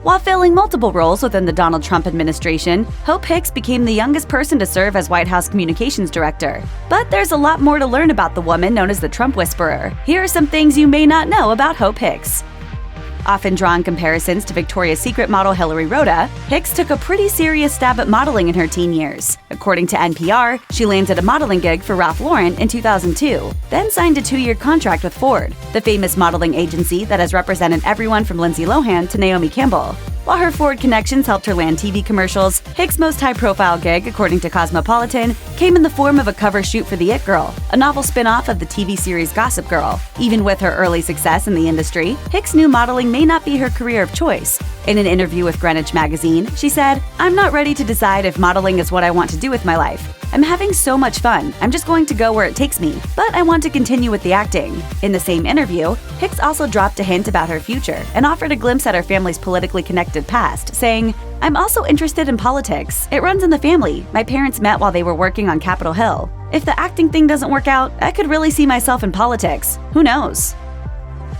While filling multiple roles within the Donald Trump administration, Hope Hicks became the youngest person to serve as White House Communications Director. But there's a lot more to learn about the woman known as the Trump Whisperer. Here are some things you may not know about Hope Hicks. Often drawing comparisons to Victoria's Secret model Hillary Rhoda, Hicks took a pretty serious stab at modeling in her teen years. According to NPR, she landed a modeling gig for Ralph Lauren in 2002, then signed a 2-year contract with Ford, the famous modeling agency that has represented everyone from Lindsay Lohan to Naomi Campbell. While her Ford connections helped her land TV commercials, Hicks' most high-profile gig, according to Cosmopolitan, came in the form of a cover shoot for The It Girl, a novel spin-off of the TV series Gossip Girl. Even with her early success in the industry, Hicks knew modeling may not be her career of choice. In an interview with Greenwich magazine, she said, "I'm not ready to decide if modeling is what I want to do with my life. I'm having so much fun, I'm just going to go where it takes me, but I want to continue with the acting." In the same interview, Hicks also dropped a hint about her future and offered a glimpse at her family's politically connected past, saying, "I'm also interested in politics. It runs in the family. My parents met while they were working on Capitol Hill. If the acting thing doesn't work out, I could really see myself in politics. Who knows?"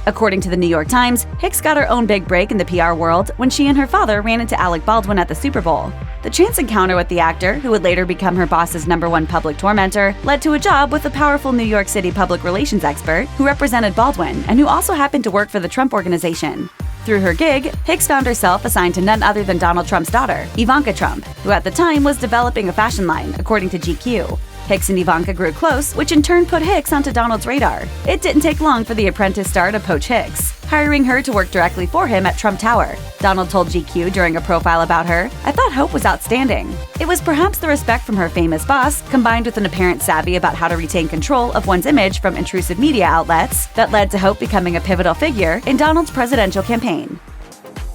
According to the New York Times, Hicks got her own big break in the PR world when she and her father ran into Alec Baldwin at the Super Bowl. The chance encounter with the actor, who would later become her boss's #1 public tormentor, led to a job with a powerful New York City public relations expert who represented Baldwin and who also happened to work for the Trump Organization. Through her gig, Hicks found herself assigned to none other than Donald Trump's daughter, Ivanka Trump, who at the time was developing a fashion line, according to GQ. Hicks and Ivanka grew close, which in turn put Hicks onto Donald's radar. It didn't take long for the apprentice star to poach Hicks, hiring her to work directly for him at Trump Tower. Donald told GQ during a profile about her, "I thought Hope was outstanding. It was perhaps the respect from her famous boss, combined with an apparent savvy about how to retain control of one's image from intrusive media outlets, that led to Hope becoming a pivotal figure in Donald's presidential campaign."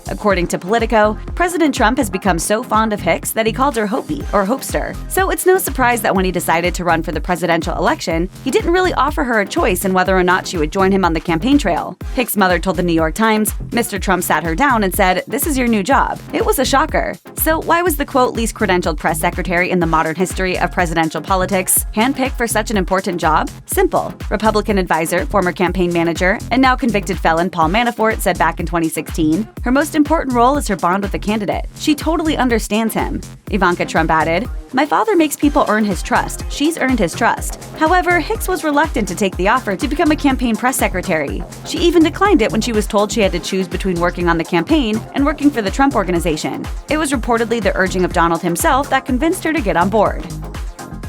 According to Politico, President Trump has become so fond of Hicks that he called her Hopey or Hopester. So it's no surprise that when he decided to run for the presidential election, he didn't really offer her a choice in whether or not she would join him on the campaign trail. Hicks' mother told the New York Times, "Mr. Trump sat her down and said, 'This is your new job.' It was a shocker." So why was the quote least credentialed press secretary in the modern history of presidential politics handpicked for such an important job? Simple. Republican advisor, former campaign manager, and now convicted felon Paul Manafort said back in 2016, her most important role is her bond with the candidate. She totally understands him. Ivanka Trump added, "My father makes people earn his trust. She's earned his trust." However, Hicks was reluctant to take the offer to become a campaign press secretary. She even declined it when she was told she had to choose between working on the campaign and working for the Trump Organization. It was reportedly the urging of Donald himself that convinced her to get on board.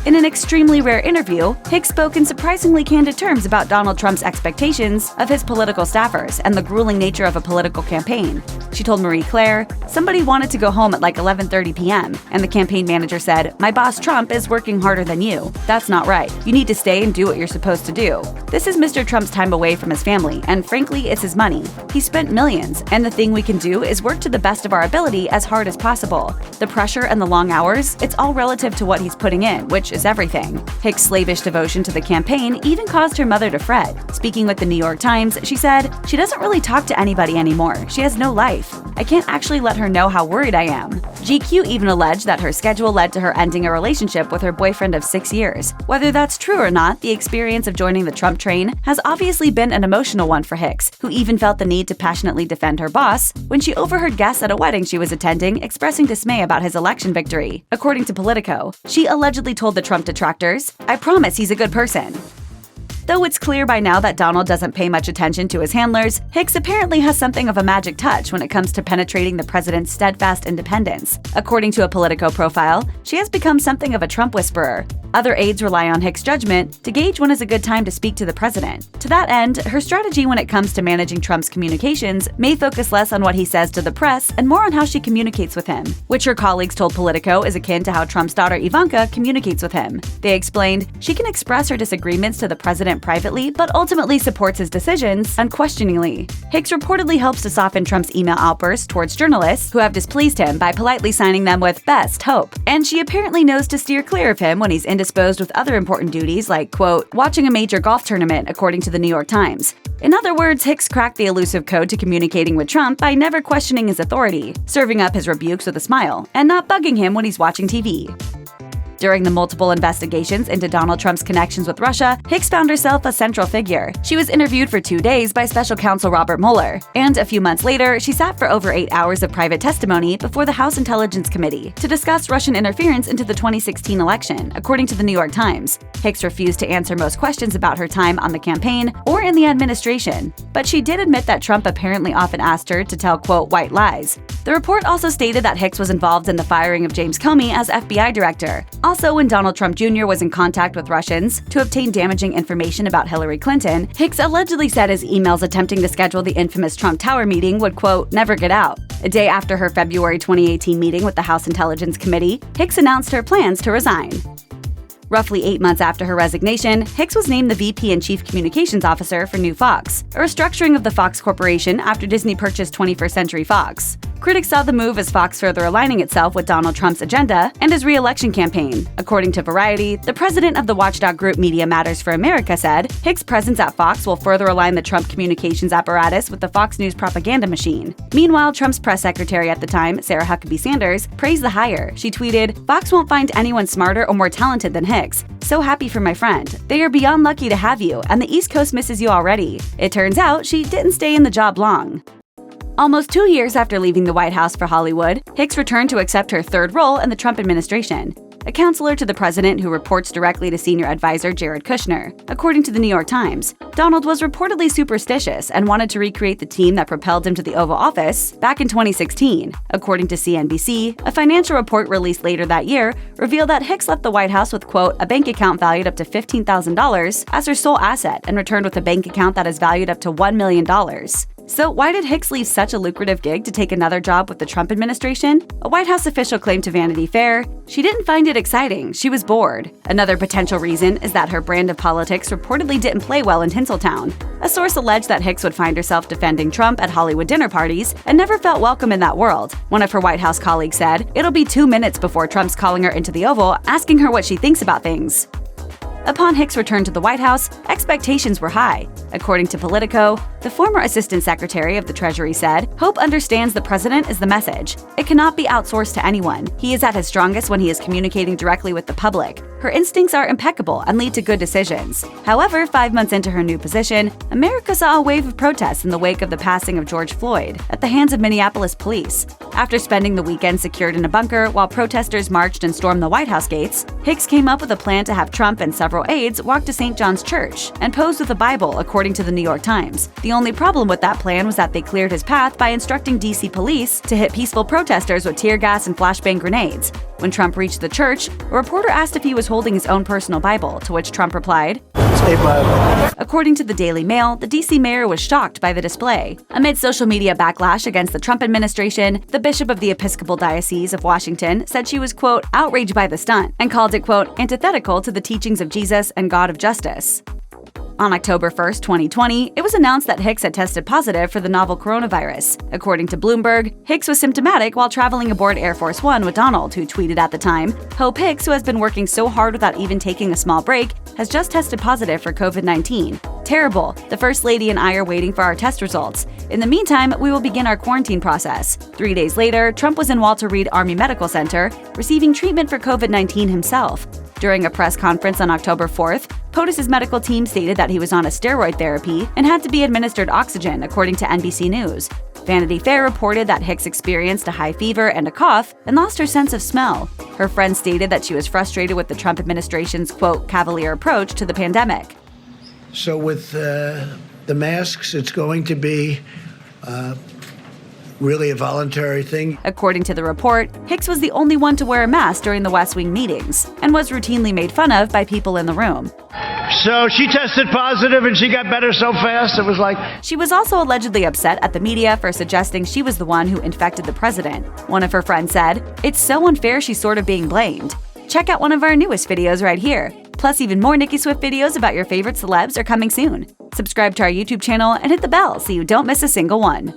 In an extremely rare interview, Hicks spoke in surprisingly candid terms about Donald Trump's expectations of his political staffers and the grueling nature of a political campaign. She told Marie Claire, "Somebody wanted to go home at like 11:30 p.m., and the campaign manager said, 'My boss Trump is working harder than you. That's not right. You need to stay and do what you're supposed to do.' This is Mr. Trump's time away from his family, and frankly, it's his money. He spent millions, and the thing we can do is work to the best of our ability as hard as possible. The pressure and the long hours, it's all relative to what he's putting in, which is everything." Hicks' slavish devotion to the campaign even caused her mother to fret. Speaking with the New York Times, she said, "She doesn't really talk to anybody anymore. She has no life. I can't actually let her know how worried I am." GQ even alleged that her schedule led to her ending a relationship with her boyfriend of 6 years. Whether that's true or not, the experience of joining the Trump train has obviously been an emotional one for Hicks, who even felt the need to passionately defend her boss when she overheard guests at a wedding she was attending expressing dismay about his election victory. According to Politico, she allegedly told the Trump detractors, "I promise he's a good person." Though it's clear by now that Donald doesn't pay much attention to his handlers, Hicks apparently has something of a magic touch when it comes to penetrating the president's steadfast independence. According to a Politico profile, she has become something of a Trump whisperer. Other aides rely on Hicks' judgment to gauge when is a good time to speak to the president. To that end, her strategy when it comes to managing Trump's communications may focus less on what he says to the press and more on how she communicates with him, which her colleagues told Politico is akin to how Trump's daughter Ivanka communicates with him. They explained, "She can express her disagreements to the president privately, but ultimately supports his decisions unquestioningly." Hicks reportedly helps to soften Trump's email outbursts towards journalists who have displeased him by politely signing them with "Best, Hope." And she apparently knows to steer clear of him when he's indisposed with other important duties like, quote, watching a major golf tournament, according to the New York Times. In other words, Hicks cracked the elusive code to communicating with Trump by never questioning his authority, serving up his rebukes with a smile, and not bugging him when he's watching TV. During the multiple investigations into Donald Trump's connections with Russia, Hicks found herself a central figure. She was interviewed for 2 days by special counsel Robert Mueller, and a few months later, she sat for over 8 hours of private testimony before the House Intelligence Committee to discuss Russian interference into the 2016 election, according to the New York Times. Hicks refused to answer most questions about her time on the campaign or in the administration, but she did admit that Trump apparently often asked her to tell, quote, white lies. The report also stated that Hicks was involved in the firing of James Comey as FBI director. Also, when Donald Trump Jr. was in contact with Russians to obtain damaging information about Hillary Clinton, Hicks allegedly said his emails attempting to schedule the infamous Trump Tower meeting would, quote, never get out. A day after her February 2018 meeting with the House Intelligence Committee, Hicks announced her plans to resign. Roughly 8 months after her resignation, Hicks was named the VP and Chief Communications Officer for New Fox, a restructuring of the Fox Corporation after Disney purchased 21st Century Fox. Critics saw the move as Fox further aligning itself with Donald Trump's agenda and his re-election campaign. According to Variety, the president of the watchdog group Media Matters for America said, Hicks' presence at Fox will further align the Trump communications apparatus with the Fox News propaganda machine. Meanwhile, Trump's press secretary at the time, Sarah Huckabee Sanders, praised the hire. She tweeted, Fox won't find anyone smarter or more talented than Hicks. So happy for my friend. They are beyond lucky to have you, and the East Coast misses you already. It turns out she didn't stay in the job long. Almost 2 years after leaving the White House for Hollywood, Hicks returned to accept her third role in the Trump administration. A counselor to the president who reports directly to senior advisor Jared Kushner. According to the New York Times, Donald was reportedly superstitious and wanted to recreate the team that propelled him to the Oval Office back in 2016. According to CNBC, a financial report released later that year revealed that Hicks left the White House with, quote, a bank account valued up to $15,000 as her sole asset and returned with a bank account that is valued up to $1 million. So why did Hicks leave such a lucrative gig to take another job with the Trump administration? A White House official claimed to Vanity Fair, she didn't find it exciting, she was bored. Another potential reason is that her brand of politics reportedly didn't play well in Tinseltown. A source alleged that Hicks would find herself defending Trump at Hollywood dinner parties and never felt welcome in that world. One of her White House colleagues said, it'll be 2 minutes before Trump's calling her into the Oval, asking her what she thinks about things. Upon Hicks' return to the White House, expectations were high. According to Politico, the former Assistant Secretary of the Treasury said, Hope understands the president is the message. It cannot be outsourced to anyone. He is at his strongest when he is communicating directly with the public. Her instincts are impeccable and lead to good decisions. However, 5 months into her new position, America saw a wave of protests in the wake of the passing of George Floyd at the hands of Minneapolis police. After spending the weekend secured in a bunker while protesters marched and stormed the White House gates, Hicks came up with a plan to have Trump and several aides walk to St. John's Church and pose with a Bible, according to the New York Times. The only problem with that plan was that they cleared his path by instructing D.C. police to hit peaceful protesters with tear gas and flashbang grenades. When Trump reached the church, a reporter asked if he was holding his own personal Bible, to which Trump replied, "It's a Bible." According to the Daily Mail, the D.C. mayor was shocked by the display. Amid social media backlash against the Trump administration, the bishop of the Episcopal Diocese of Washington said she was, quote, outraged by the stunt, and called it, quote, antithetical to the teachings of Jesus and God of justice. On October 1, 2020, it was announced that Hicks had tested positive for the novel coronavirus. According to Bloomberg, Hicks was symptomatic while traveling aboard Air Force One with Donald, who tweeted at the time, Hope Hicks, who has been working so hard without even taking a small break, has just tested positive for COVID-19. Terrible. The First Lady and I are waiting for our test results. In the meantime, we will begin our quarantine process. 3 days later, Trump was in Walter Reed Army Medical Center, receiving treatment for COVID-19 himself. During a press conference on October 4th, POTUS's medical team stated that he was on a steroid therapy and had to be administered oxygen, according to NBC News. Vanity Fair reported that Hicks experienced a high fever and a cough and lost her sense of smell. Her friend stated that she was frustrated with the Trump administration's, quote, cavalier approach to the pandemic. So with the masks, it's going to be really a voluntary thing. According to the report, Hicks was the only one to wear a mask during the West Wing meetings and was routinely made fun of by people in the room. So she tested positive and she got better so fast, it was like... She was also allegedly upset at the media for suggesting she was the one who infected the president. One of her friends said, "It's so unfair she's sort of being blamed." Check out one of our newest videos right here. Plus, even more Nicki Swift videos about your favorite celebs are coming soon. Subscribe to our YouTube channel and hit the bell so you don't miss a single one.